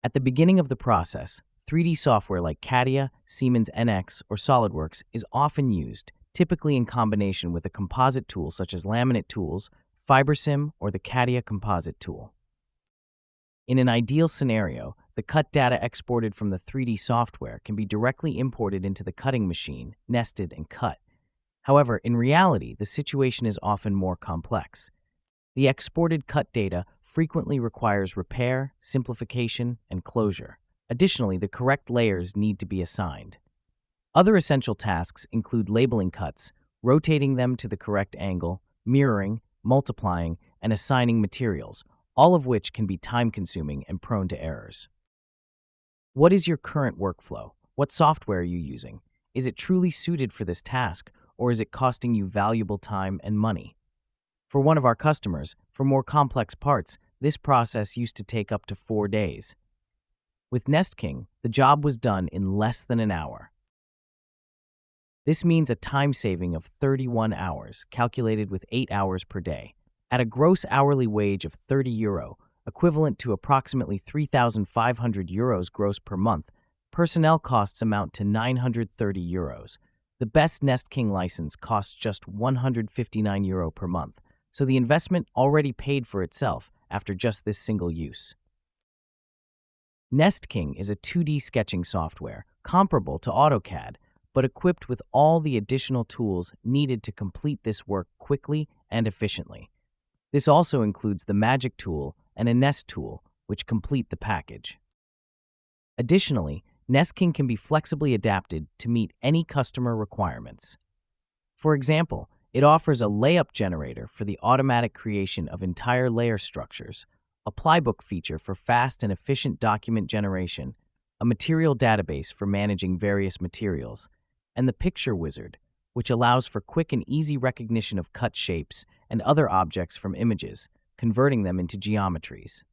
At the beginning of the process, 3D software like CAD, Siemens NX, or SolidWorks is often used, typically in combination with a composite tool such as laminate tools, FiberSim, or the CAD composite tool. In an ideal scenario, the cut data exported from the 3D software can be directly imported into the cutting machine, nested, and cut. However, in reality, the situation is often more complex. The exported cut data frequently requires repair, simplification, and closure. Additionally, the correct layers need to be assigned. Other essential tasks include labeling cuts, rotating them to the correct angle, mirroring, multiplying, and assigning materials, all of which can be time-consuming and prone to errors. What is your current workflow? What software are you using? Is it truly suited for this task, or is it costing you valuable time and money? For one of our customers, for more complex parts, this process used to take up to 4 days. With NestKing, the job was done in less than an hour. This means a time saving of 31 hours, calculated with 8 hours per day. At a gross hourly wage of €30, equivalent to approximately €3,500 gross per month, personnel costs amount to €930. The best NestKing license costs just €159 per month, so the investment already paid for itself after just this single use. NestKing is a 2D sketching software comparable to AutoCAD, but equipped with all the additional tools needed to complete this work quickly and efficiently. This also includes the Magic tool and a Nest tool, which complete the package. Additionally, NestKing can be flexibly adapted to meet any customer requirements. For example, it offers a layup generator for the automatic creation of entire layer structures, a plybook feature for fast and efficient document generation, a material database for managing various materials, and the Picture Wizard, which allows for quick and easy recognition of cut shapes and other objects from images, converting them into geometries.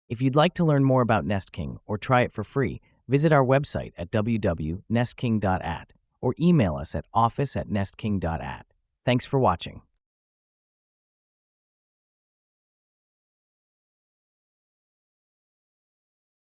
If you'd like to learn more about NestKing or try it for free, visit our website at www.nestking.at or email us at office@nestking.at. Thanks for watching.